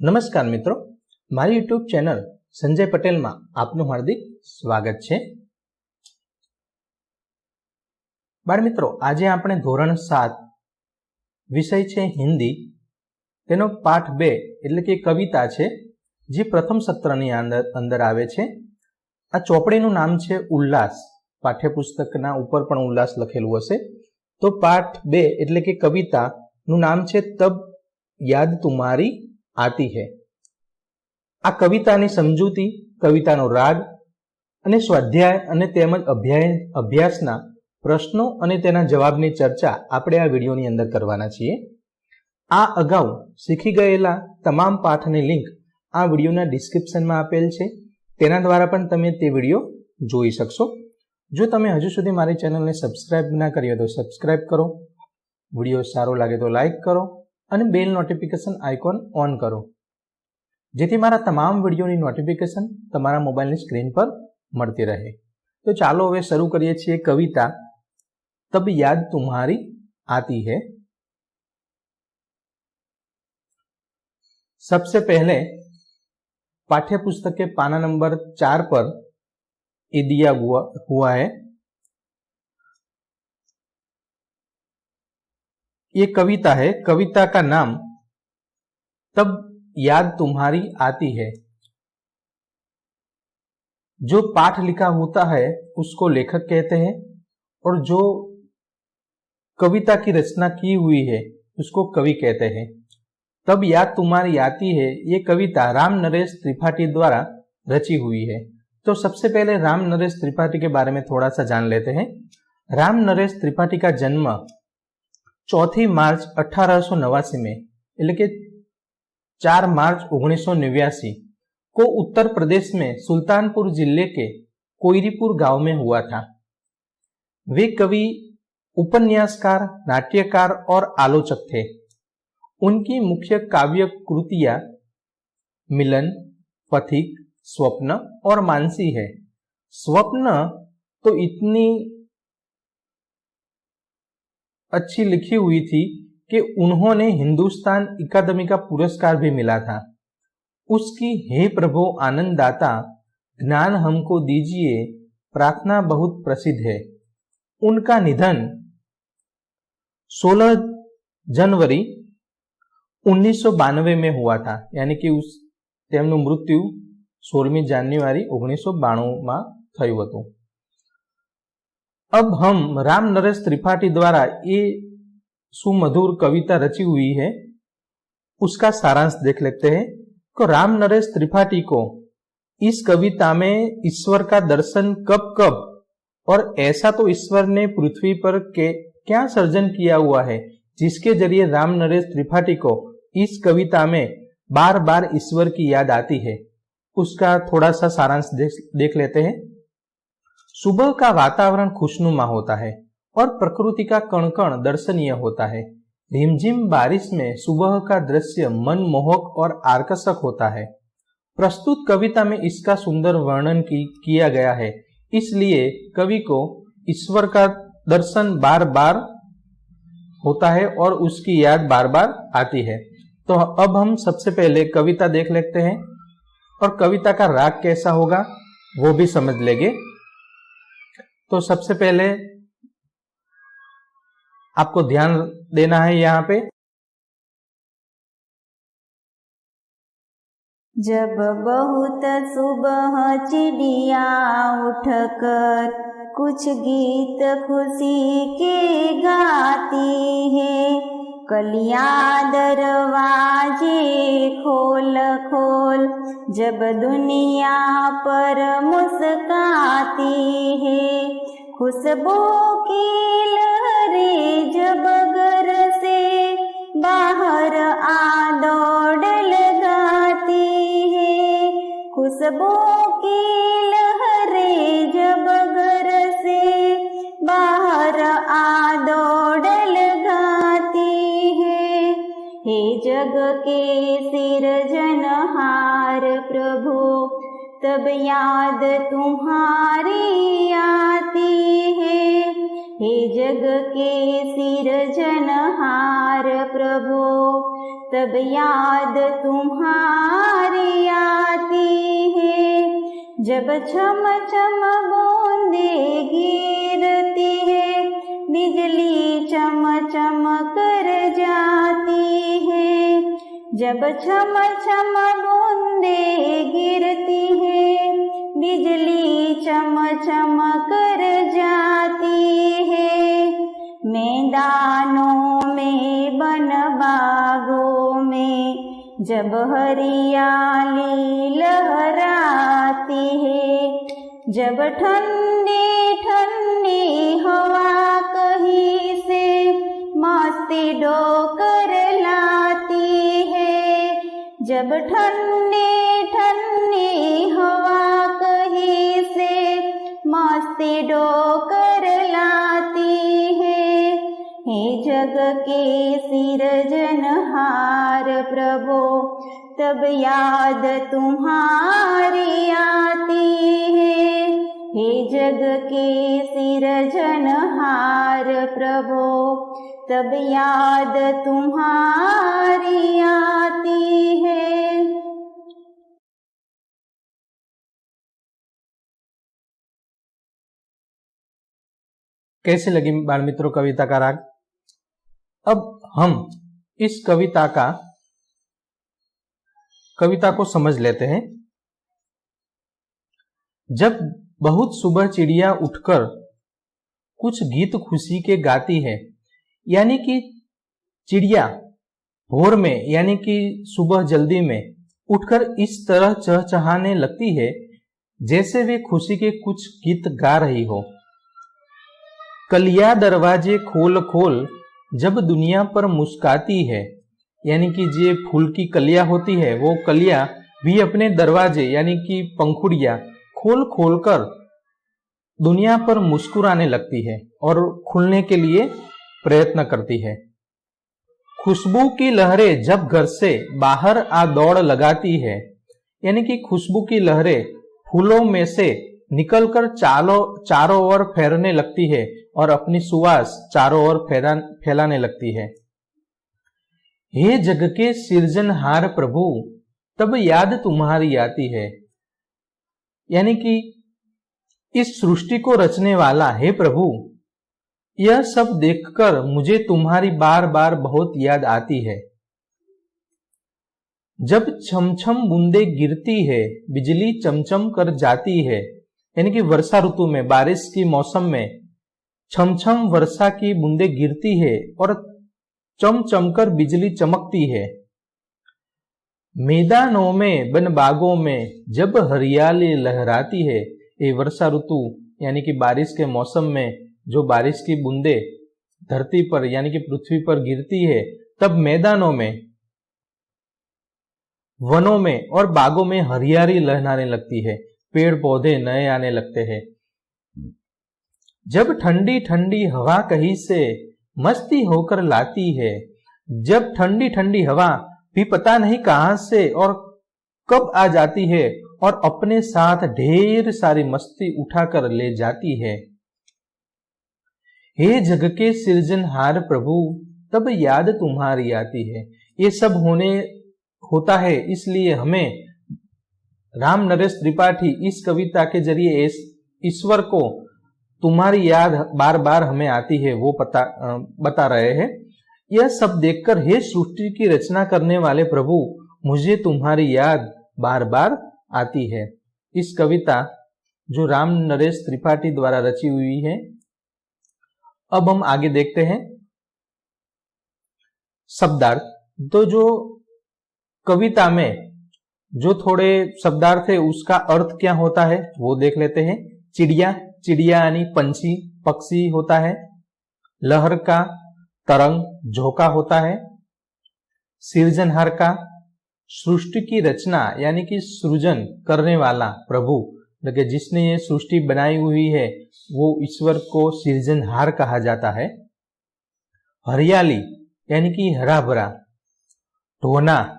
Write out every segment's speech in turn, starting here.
નમસ્કાર મિત્રો, મારી યુટ્યુબ ચેનલ સંજય પટેલમાં આપનું હાર્દિક સ્વાગત છે। બાળ મિત્રો, આજે આપણે ધોરણ 7 વિષય છે હિન્દી, તેનો પાઠ 2 એટલે કે કવિતા છે, જે પ્રથમ સત્રની અંદર આવે છે। આ ચોપડીનું નામ છે ઉલ્લાસ। પાઠ્યપુસ્તકના ઉપર પણ ઉલ્લાસ લખેલું હશે। તો પાઠ 2 એટલે કે કવિતાનું નામ છે તબ યાદ તુમ્હારી आती है। आ कवितानी समजूती, कवितानो राग अने स्वाध्याय अने तेमज अभ्यासना प्रश्नों अने तेना जवाबनी चर्चा आपणे आ विडियोनी अंदर करवाना छीए। आ अगाऊ शीखी गयेला तमाम पाठनी लिंक आ विडियोना डिस्क्रिप्शनमां आपेल छे, तेना द्वारा पण तमे ते विडियो जोई शकशो। जो तमे हजू सुधी मारी चेनलने सब्सक्राइब न करी हो तो सब्सक्राइब करो, विडियो सारो लागे तो लाइक करो અને બેલ નોટિફિકેશન આઇકોન ઓન કરો, જેથી મારા તમામ વિડીયોની નોટિફિકેશન તમારા મોબાઈલની સ્ક્રીન પર મળતી રહે। તો ચાલો હવે શરૂ કરીએ છીએ કવિતા તબ યાદ તુમ્હારી આતી है। सबसे पहले पाठ्यपुस्तक के पाना नंबर 4 पर ये दिया हुआ है। ये कविता है। कविता का नाम तब याद तुम्हारी आती है। जो पाठ लिखा होता है उसको लेखक कहते हैं, और जो कविता की रचना की हुई है उसको कवि कहते हैं। तब याद तुम्हारी आती है ये कविता राम नरेश त्रिपाठी द्वारा रची हुई है। तो सबसे पहले राम नरेश त्रिपाठी के बारे में थोड़ा सा जान लेते हैं। राम नरेश त्रिपाठी का जन्म 4 मार्च 1889 में એટલે કે 4 मार्च 1989 को उत्तर प्रदेश में सुल्तानपुर जिले के कोयरीपुर गांव में हुआ था। वे कवि, उपन्यासकार, नाट्यकार और आलोचक थे। उनकी मुख्य काव्य कृतियां मिलन, पथिक, स्वप्न और मानसी है। स्वप्न तो इतनी अच्छी लिखी हुई थी कि उन्होंने हिंदुस्तान अकादमी का पुरस्कार भी मिला था। उसकी हे प्रभु आनंद दाता ज्ञान हमको दीजिए प्रार्थना बहुत प्रसिद्ध है। उनका निधन 16 जनवरी 1992 में हुआ था, यानी कि તેમનું મૃત્યુ 16 જાન્યુઆરી 1992 में થયું હતું। अब हम राम नरेश त्रिपाठी द्वारा ये सुमधुर कविता रची हुई है, उसका सारांश देख लेते हैं। तो राम नरेश त्रिपाठी को इस कविता में ईश्वर का दर्शन कब कब, और ऐसा तो ईश्वर ने पृथ्वी पर क्या सर्जन किया हुआ है जिसके जरिए राम नरेश त्रिपाठी को इस कविता में बार बार ईश्वर की याद आती है, उसका थोड़ा सा सारांश देख लेते हैं। सुबह का वातावरण खुशनुमा होता है और प्रकृति का कण कण दर्शनीय होता है। रिमझिम बारिश में सुबह का दृश्य मनमोहक और आकर्षक होता है। प्रस्तुत कविता में इसका सुंदर वर्णन किया गया है, इसलिए कवि को ईश्वर का दर्शन बार बार होता है और उसकी याद बार बार आती है। तो अब हम सबसे पहले कविता देख लेते हैं, और कविता का राग कैसा होगा वो भी समझ लेंगे। तो सबसे पहले आपको ध्यान देना है यहाँ पे। जब बहुत सुबह चिड़िया उठकर कुछ गीत खुशी के गाती है, कलियां दरवाजे खोल खोल जब दुनिया पर मुस्काती है, खुशबू की लहरें जब घर से बाहर आ दौड़ लगाती है, खुशबू की लहरें जब घर से बाहर आ दौड़ लगाती है। हे जग के सिरजनहार प्रभु तब याद तुम्हारी आती है। हे जग के सिरजनहार प्रभु तब याद तुम्हारी आती है। जब छम छम बूंदे गिरती है, बिजली चम चम कर जाती है। जब छम छम बूंदे गिरती है, बिजली चम चम कर जाती है। मैदानों में बन बागों में जब हरियाली लहराती है, जब ठंडी ठंडी हवा कहीं से मस्ती ढोकर लाती है, जब ठंडी ठंडी हवा कहीं से मस्ती ढोकर लाती है। हे जग के सिरजनहार प्रभु, तब याद तुम्हारी आती है। हे जग के सिरजनहार प्रभु, तब याद तुम्हारी आती है। कैसे लगी बाल मित्रों कविता का राग? अब हम इस कविता को समझ लेते हैं। जब बहुत सुबह चिड़िया उठकर कुछ गीत खुशी के गाती है, यानी कि चिड़िया भोर में यानी कि सुबह जल्दी में उठकर इस तरह चहचहाने लगती है जैसे वे खुशी के कुछ गीत गा रही हो। कलियां दरवाजे खोल खोल जब दुनिया पर मुस्काती है, यानी कि जे फूल की कलियां होती है वो कलियां भी अपने दरवाजे यानी कि पंखुड़ियां खोल खोल कर दुनिया पर मुस्कुराने लगती है और खुलने के लिए प्रयत्न करती है। खुशबू की लहरें जब घर से बाहर आ दौड़ लगाती है, यानी कि खुशबू की लहरें फूलों में से निकलकर चारों ओर फैलने लगती है और अपनी सुवास चारों ओर फैलाने लगती है। हे जग के सिरजनहार प्रभु, तब याद तुम्हारी आती है, यानी कि इस सृष्टि को रचने वाला हे प्रभु, यह सब देखकर मुझे तुम्हारी बार बार बहुत याद आती है। जब छमछम बूंदे गिरती है, बिजली चमचम कर जाती है, यानी कि वर्षा ऋतु में बारिश की मौसम में छमछम वर्षा की बूंदे गिरती है और चमचम कर बिजली चमकती है। मैदानों में बन बागों में जब हरियाली लहराती है, ये वर्षा ऋतु यानी कि बारिश के मौसम में जो बारिश की बूंदे धरती पर यानी कि पृथ्वी पर गिरती है, तब मैदानों में, वनों में और बागों में हरियाली लहराने लगती है, पेड़ पौधे नए आने लगते हैं। जब ठंडी ठंडी हवा कहीं से मस्ती होकर लाती है, जब ठंडी ठंडी हवा भी पता नहीं कहां से और कब आ जाती है और अपने साथ ढेर सारी मस्ती उठाकर ले जाती है। हे जग के सृजनहार प्रभु, तब याद तुम्हारी आती है। ये सब होता है इसलिए हमें राम नरेश त्रिपाठी इस कविता के जरिए ईश्वर को तुम्हारी याद बार बार हमें आती है वो बता रहे हैं। यह सब देखकर हे सृष्टि की रचना करने वाले प्रभु, मुझे तुम्हारी याद बार बार आती है। इस कविता जो राम नरेश त्रिपाठी द्वारा रची हुई है। अब हम आगे देखते हैं शब्दार्थ। तो जो कविता में जो थोड़े शब्दार्थ है उसका अर्थ क्या होता है वो देख लेते हैं। चिड़िया यानी पंछी पक्षी होता है। लहर का तरंग झोंका होता है। सृजनहार का सृष्टि की रचना यानी कि सृजन करने वाला प्रभु, जिसने ये सृष्टि बनाई हुई है वो ईश्वर को सृजनहार कहा जाता है। हरियाली यानी कि हरा भरा। ढोना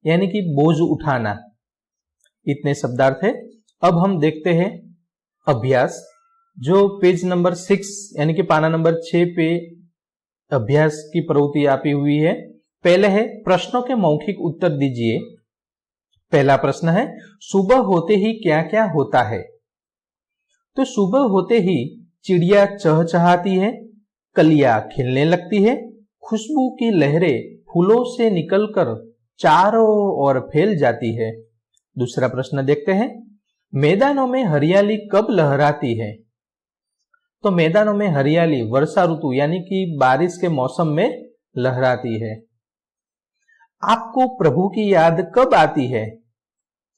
यानी कि बोझ उठाना। इतने शब्दार्थ है। अब हम देखते हैं अभ्यास, जो पेज नंबर 6 यानी कि पाना नंबर 6 पे अभ्यास की प्रवृत्ति आपी हुई है। पहले है प्रश्नों के मौखिक उत्तर दीजिए। पहला प्रश्न है सुबह होते ही क्या क्या होता है? तो सुबह होते ही चिड़िया चहचहाती है, कलियां खिलने लगती है, खुशबू की लहरें फूलों से निकलकर चारों ओर फैल जाती है। दूसरा प्रश्न देखते हैं, मैदानों में हरियाली कब लहराती है? तो मैदानों में हरियाली वर्षा ऋतु यानी कि बारिश के मौसम में लहराती है। आपको प्रभु की याद कब आती है?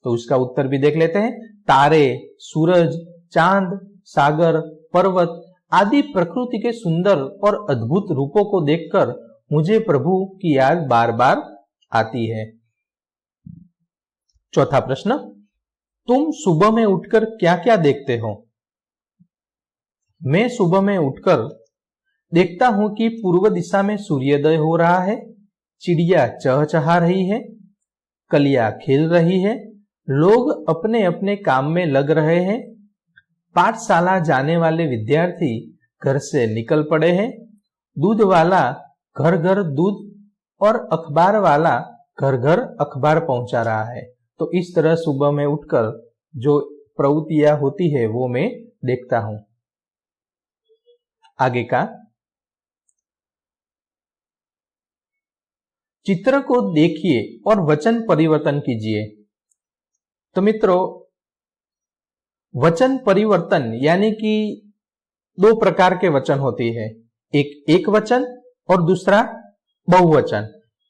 तो उसका उत्तर भी देख लेते हैं। तारे, सूरज, चांद, सागर, पर्वत आदि प्रकृति के सुंदर और अद्भुत रूपों को देखकर मुझे प्रभु की याद बार बार आती है। चौथा प्रश्न, तुम सुबह में उठकर क्या क्या देखते हो? मैं सुबह में उठकर देखता हूं कि पूर्व दिशा में सूर्योदय हो रहा है, चिड़िया चहचहा रही है, कलियां खिल रही है, लोग अपने अपने काम में लग रहे हैं, पाठशाला जाने वाले विद्यार्थी घर से निकल पड़े हैं, दूध वाला घर घर दूध और अखबार वाला घर घर अखबार पहुंचा रहा है। तो इस तरह सुबह में उठकर जो प्रवृत्तियां होती है वो मैं देखता हूं। आगे का, चित्र को देखिए और वचन परिवर्तन कीजिए। तो मित्रों, वचन परिवर्तन यानी कि दो प्रकार के वचन होते हैं, एक वचन और दूसरा बहुवचन।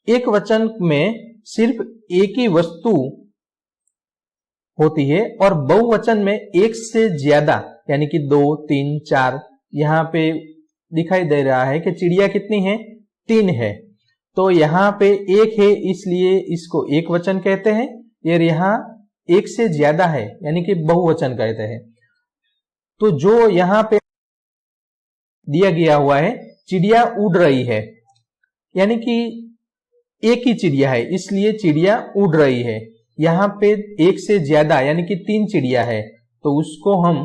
एक वचन में सिर्फ एक ही वस्तु होती है और बहुवचन में एक से ज्यादा यानी कि 2, 3, 4। यहाँ पे दिखाई दे रहा है कि चिड़िया कितनी है? 3 है। तो यहाँ पे एक है इसलिए इसको एक वचन कहते हैं, और यहाँ एक से ज्यादा है यानी कि बहुवचन कहते हैं। तो जो यहाँ पे दिया गया हुआ है, चिड़िया उड़ रही है यानी कि एक ही चिड़िया है इसलिए चिड़िया उड़ रही है। यहाँ पे एक से ज्यादा यानी कि 3 चिड़िया है तो उसको हम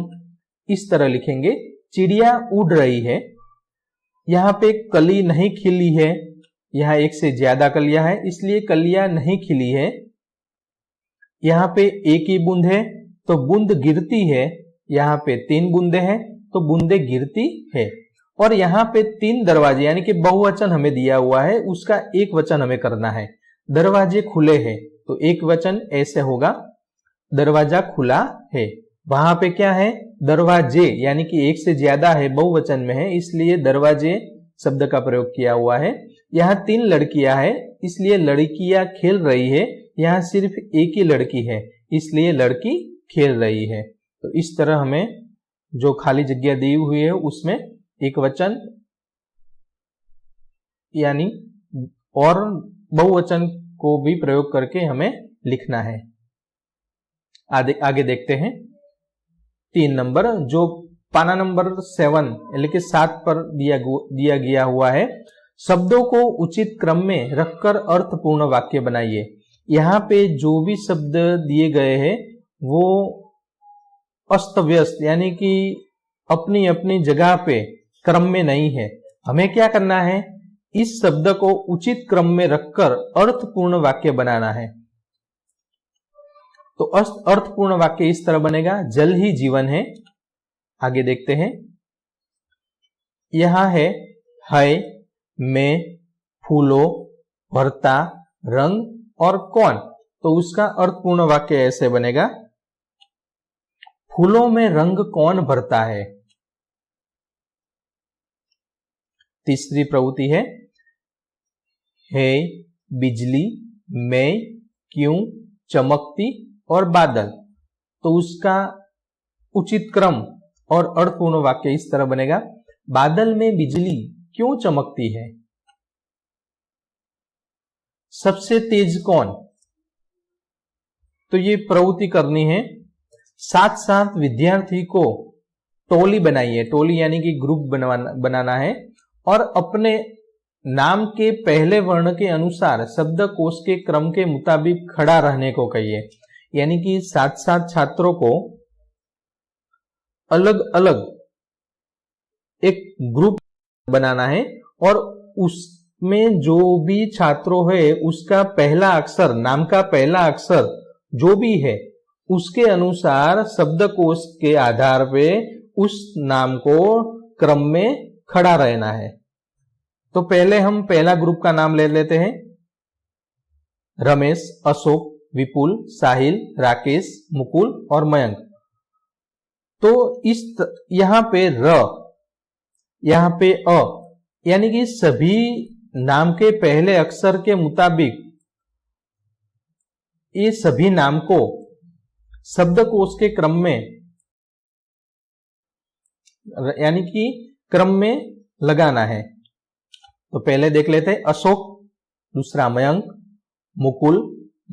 इस तरह लिखेंगे, चिड़िया उड़ रही है। यहाँ पे कली नहीं खिली है, यहाँ एक से ज्यादा कलियां है इसलिए कलियां नहीं खिली है। यहाँ पे एक ही बूंद है तो बूंद गिरती है, यहाँ पे 3 बूंदे हैं तो बूंदे गिरती है। और यहाँ पे 3 दरवाजे यानी कि बहुवचन हमें दिया हुआ है, उसका एक वचन हमें करना है। दरवाजे खुले हैं तो एक वचन ऐसे होगा, दरवाजा खुला है। वहां पे क्या है? दरवाजे यानी कि एक से ज्यादा है, बहुवचन में है इसलिए दरवाजे शब्द का प्रयोग किया हुआ है। यहाँ 3 लड़कियां हैं इसलिए लड़कियां खेल रही है, यहाँ सिर्फ एक ही लड़की है इसलिए लड़की खेल रही है। तो इस तरह हमें जो खाली जगह दी हुई है उसमें एक वचन यानी और बहुवचन को भी प्रयोग करके हमें लिखना है। आगे देखते हैं 3 नंबर, जो पाना नंबर 7 यानी कि 7 पर दिया गया हुआ है। शब्दों को उचित क्रम में रखकर अर्थपूर्ण वाक्य बनाइए। यहाँ पे जो भी शब्द दिए गए हैं वो अस्त व्यस्त यानी कि अपनी अपनी जगह पे क्रम में नहीं है। हमें क्या करना है? इस शब्द को उचित क्रम में रखकर अर्थपूर्ण वाक्य बनाना है। तो अर्थपूर्ण वाक्य इस तरह बनेगा, जल ही जीवन है। आगे देखते हैं, यहां है, मैं, फूलों, भरता, रंग और कौन। तो उसका अर्थपूर्ण वाक्य ऐसे बनेगा, फूलों में रंग कौन भरता है। तीसरी प्रवृत्ति है बिजली, मैं, क्यों, चमकती और बादल। तो उसका उचित क्रम और अर्थपूर्ण वाक्य इस तरह बनेगा, बादल में बिजली क्यों चमकती है। सबसे तेज कौन। तो ये प्रवृत्ति करनी है। साथ साथ विद्यार्थी को टोली बनाइए, टोली यानी कि ग्रुप बनाना है और अपने नाम के पहले वर्ण के अनुसार शब्दकोश के क्रम के मुताबिक खड़ा रहने को कहिए। यानी कि साथ साथ छात्रों को अलग अलग एक ग्रुप बनाना है और में जो भी छात्रों है उसका पहला अक्षर, नाम का पहला अक्षर जो भी है उसके अनुसार शब्दकोश के आधार पे उस नाम को क्रम में खड़ा रहना है। तो पहले हम पहला ग्रुप का नाम ले लेते हैं। रमेश, अशोक, विपुल, साहिल, राकेश, मुकुल और मयंक। तो यहां पे र, यहां पे अ, यानी कि सभी नाम के पहले अक्षर के मुताबिक ये सभी नाम को शब्दकोश के क्रम में, यानी कि क्रम में लगाना है। तो पहले देख लेते हैं अशोक, दूसरा मयंक, मुकुल,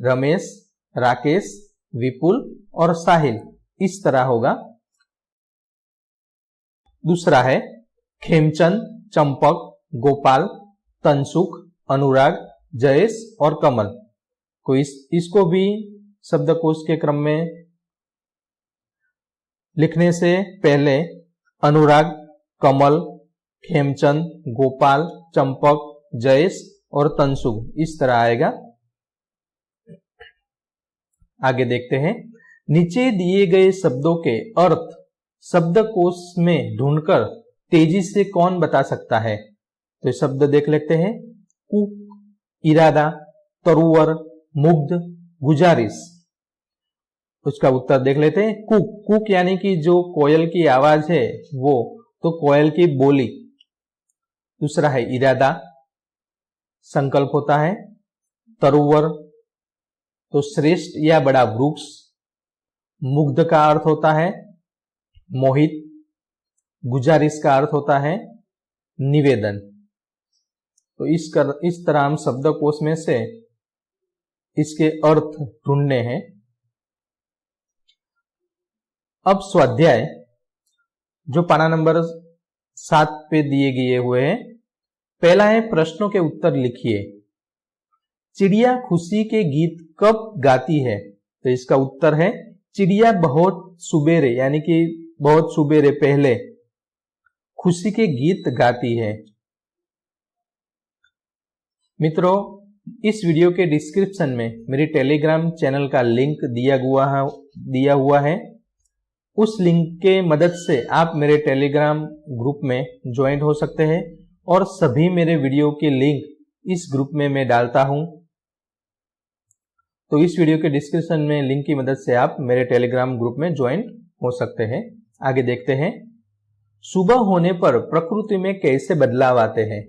रमेश, राकेश, विपुल और साहिल, इस तरह होगा। दूसरा है खेमचंद, चंपक, गोपाल, तनसुख, अनुराग, जयेश और कमल। तो इसको भी शब्दकोश के क्रम में लिखने से पहले अनुराग, कमल, खेमचंद, गोपाल, चंपक, जयेश और तनसुख, इस तरह आएगा। आगे देखते हैं, नीचे दिए गए शब्दों के अर्थ शब्दकोश में ढूंढकर तेजी से कौन बता सकता है? तो शब्द देख लेते हैं। कूक, इरादा, तरुवर, मुग्ध, गुजारिश। उसका उत्तर देख लेते हैं। कूक, कूक यानी कि जो कोयल की आवाज है वो, तो कोयल की बोली। दूसरा है इरादा, संकल्प होता है। तरुवर तो श्रेष्ठ या बड़ा वृक्ष। मुग्ध का अर्थ होता है मोहित। गुजारिश का अर्थ होता है निवेदन। तो इस तरह हम शब्दकोश में से इसके अर्थ ढूंढने हैं। अब स्वाध्याय जो पाना नंबर 7 पे दिए गए हुए हैं। पहला है प्रश्नों के उत्तर लिखिए। चिड़िया खुशी के गीत कब गाती है? तो इसका उत्तर है चिड़िया बहुत सुबेरे, यानी कि बहुत सुबेरे पहले खुशी के गीत गाती है। मित्रों, इस वीडियो के डिस्क्रिप्शन में मेरी टेलीग्राम चैनल का लिंक दिया हुआ है। उस लिंक के मदद से आप मेरे टेलीग्राम ग्रुप में ज्वाइन हो सकते हैं और सभी मेरे वीडियो के लिंक इस ग्रुप में मैं डालता हूं। तो इस वीडियो के डिस्क्रिप्शन में लिंक की मदद से आप मेरे टेलीग्राम ग्रुप में ज्वाइन हो सकते हैं। आगे देखते हैं, सुबह होने पर प्रकृति में कैसे बदलाव आते हैं?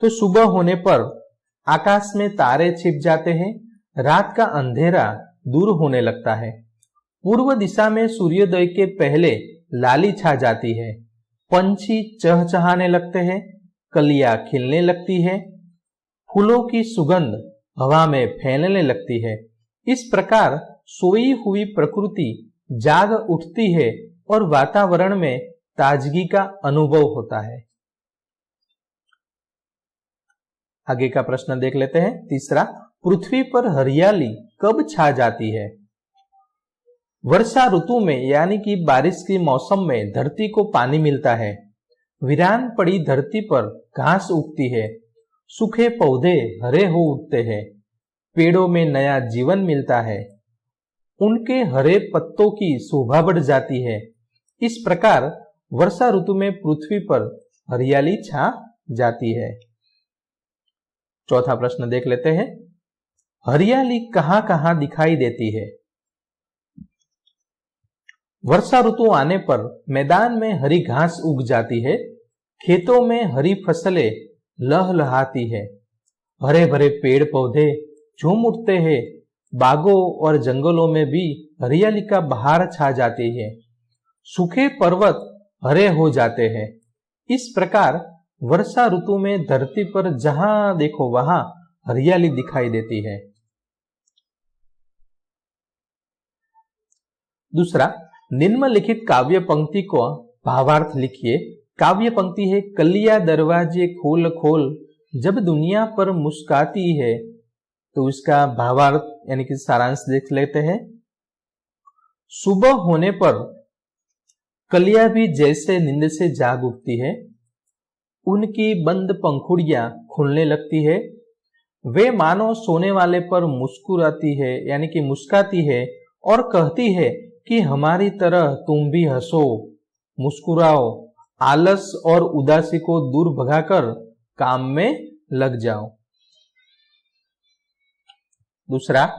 तो सुबह होने पर आकाश में तारे छिप जाते हैं, रात का अंधेरा दूर होने लगता है, पूर्व दिशा में सूर्योदय के पहले लाली छा जाती है, पंछी चहचहाने लगते हैं, कलियां खिलने लगती है, फूलों की सुगंध हवा में फैलने लगती है। इस प्रकार सोई हुई प्रकृति जाग उठती है और वातावरण में ताजगी का अनुभव होता है। आगे का प्रश्न देख लेते हैं। तीसरा, पृथ्वी पर हरियाली कब छा जाती है? वर्षा ऋतु में, यानी कि बारिश के मौसम में धरती को पानी मिलता है, वीरान पड़ी धरती पर घास उगती है, सूखे पौधे हरे हो उठते हैं, पेड़ों में नया जीवन मिलता है, उनके हरे पत्तों की शोभा बढ़ जाती है। इस प्रकार वर्षा ऋतु में पृथ्वी पर हरियाली छा जाती है। चौथा प्रश्न देख लेते हैं, हरियाली कहां कहां दिखाई देती है? वर्षा ऋतु आने पर मैदान में हरी घास उग जाती है, खेतों में हरी फसलें लहलहाती है, हरे भरे पेड़ पौधे झूम उठते हैं, बागों और जंगलों में भी हरियाली का बहार छा जाती है, सूखे पर्वत हरे हो जाते हैं। इस प्रकार वर्षा ऋतु में धरती पर जहां देखो वहां हरियाली दिखाई देती है। दूसरा, निम्नलिखित काव्य पंक्ति को भावार्थ लिखिए। काव्य पंक्ति है, कलियां दरवाजे खोल खोल जब दुनिया पर मुस्काती है। तो इसका भावार्थ यानी कि सारांश देख लेते हैं। सुबह होने पर कलियां भी जैसे नींद से जाग उठती है, उनकी बंद पंखुड़ियां खुलने लगती है। वे मानो सोने वाले पर मुस्कुराती है, यानी कि मुस्काती है और कहती है कि हमारी तरह तुम भी हंसो, मुस्कुराओ, आलस और उदासी को दूर भगाकर काम में लग जाओ। दूसरा,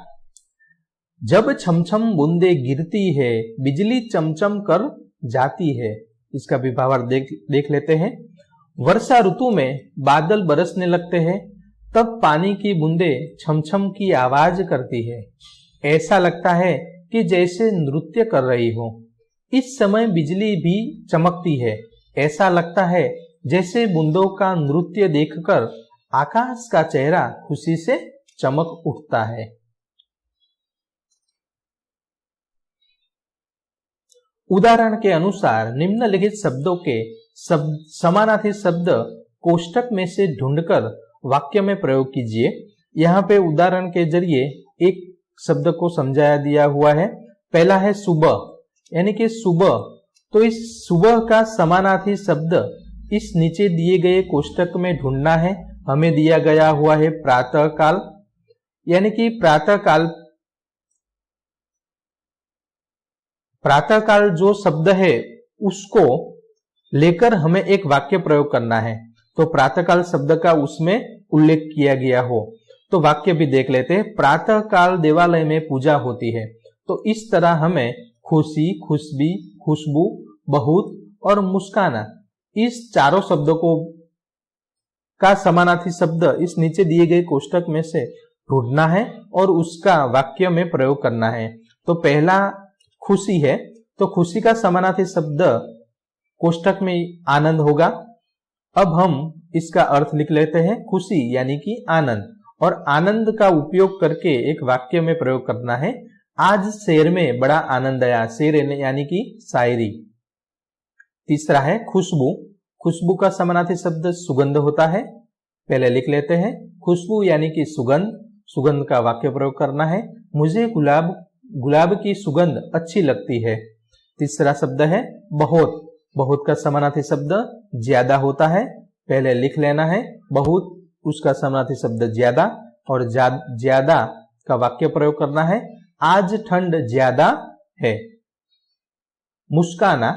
जब छमछम बूंदे गिरती है, बिजली चमचम कर जाती है। इसका भी भावार्थ देख लेते हैं। वर्षा ऋतु में बादल बरसने लगते हैं, तब पानी की बूंदें छमछम की आवाज करती है। ऐसा लगता है कि जैसे नृत्य कर रही हो। इस समय बिजली भी चमकती है। ऐसा लगता है जैसे बूंदों का नृत्य देखकर आकाश का चेहरा खुशी से चमक उठता है। उदाहरण के अनुसार निम्नलिखित शब्दों के समानार्थी शब्द कोष्टक में से ढूंढकर वाक्य में प्रयोग कीजिए। यहाँ पे उदाहरण के जरिए एक शब्द को समझाया दिया हुआ है। पहला है सुबह, यानी कि सुबह। तो इस सुबह का समानार्थी शब्द इस नीचे दिए गए कोष्टक में ढूंढना है। हमें दिया गया हुआ है प्रातः काल, यानी कि प्रातः काल जो शब्द है उसको लेकर हमें एक वाक्य प्रयोग करना है। तो प्रातःकाल शब्द का उसमें उल्लेख किया गया हो। तो वाक्य भी देख लेते हैं। प्रातः काल देवालय में पूजा होती है। तो इस तरह हमें खुशी, खुशबी, खुशबू, बहुत और मुस्काना, इस चारों शब्दों को का समानार्थी शब्द इस नीचे दिए गए कोष्टक में से ढूंढना है और उसका वाक्य में प्रयोग करना है। तो पहला खुशी है, तो खुशी का समानार्थी शब्द कोष्टक में आनंद होगा। अब हम इसका अर्थ लिख लेते हैं। खुशी यानी कि आनंद, और आनंद का उपयोग करके एक वाक्य में प्रयोग करना है। आज शहर में बड़ा आनंद आया। शेर यानी कि शायरी। तीसरा है खुशबू। खुशबू का समानार्थी शब्द सुगंध होता है। पहले लिख लेते हैं। खुशबू यानी कि सुगंध, सुगंध का वाक्य प्रयोग करना है। मुझे गुलाब की सुगंध अच्छी लगती है। तीसरा शब्द है बहुत। बहुत का समानार्थी शब्द ज्यादा होता है। पहले लिख लेना है बहुत, उसका समानार्थी शब्द ज्यादा, और ज्यादा का वाक्य प्रयोग करना है। आज ठंड ज्यादा है। मुस्काना।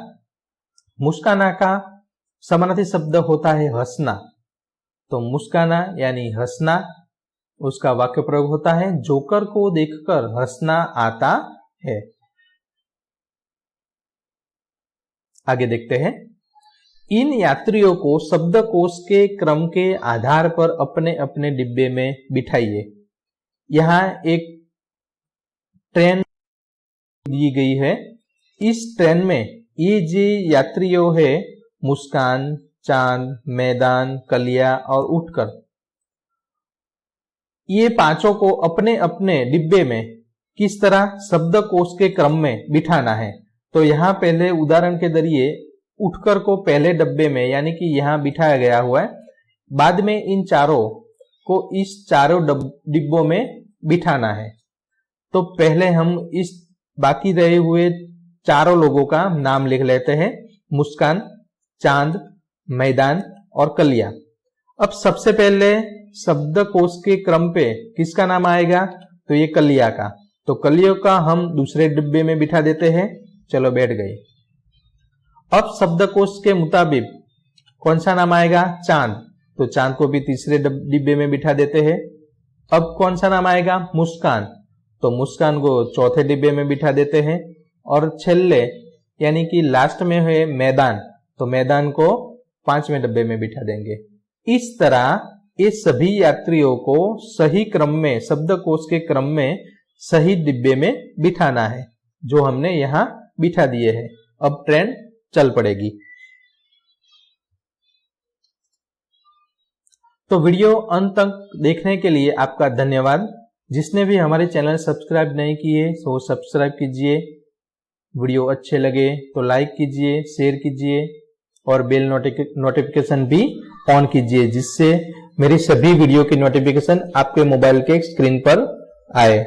मुस्काना का समानार्थी शब्द होता है हंसना। तो मुस्काना यानी हंसना, उसका वाक्य प्रयोग होता है जोकर को देखकर हंसना आता है। आगे देखते हैं। इन यात्रियों को शब्दकोश के क्रम के आधार पर अपने अपने डिब्बे में बिठाइए। यहाँ एक ट्रेन दी गई है। इस ट्रेन में ये जो यात्रियों है, मुस्कान, चांद, मैदान, कलिया और उठकर, ये पांचों को अपने अपने डिब्बे में किस तरह शब्दकोश के क्रम में बिठाना है। तो यहाँ पहले उदाहरण के जरिए उठकर को पहले डब्बे में, यानी कि यहाँ बिठाया गया हुआ है। बाद में इन चारों को इस चारों डिब्बों में बिठाना है। तो पहले हम इस बाकी रहे हुए चारों लोगों का नाम लिख लेते हैं। मुस्कान, चांद, मैदान और कलिया। अब सबसे पहले शब्दकोश के क्रम पे किसका नाम आएगा? तो ये कलिया का। तो कलियों का हम दूसरे डिब्बे में बिठा देते हैं। चलो बैठ गई। अब शब्दकोश के मुताबिक कौन सा नाम आएगा? चांद। तो चांद को भी तीसरे डिब्बे में बिठा देते हैं। अब कौन सा नाम आएगा? मुस्कान। तो मुस्कान को चौथे डिब्बे में बिठा देते हैं। और छेल्ले यानी कि लास्ट में है मैदान, तो मैदान को 5वें डिब्बे में बिठा देंगे। इस तरह ये सभी यात्रियों को सही क्रम में, शब्दकोश के क्रम में सही डिब्बे में बिठाना है, जो हमने यहाँ बिठा दिए हैं। अब ट्रेन चल पड़ेगी। तो वीडियो अंत तक देखने के लिए आपका धन्यवाद। जिसने भी हमारे चैनल सब्सक्राइब नहीं किए वो सब्सक्राइब कीजिए। वीडियो अच्छे लगे तो लाइक कीजिए, शेयर कीजिए और बेल नोटिफिकेशन भी ऑन कीजिए, जिससे मेरी सभी वीडियो की नोटिफिकेशन आपके मोबाइल के स्क्रीन पर आए।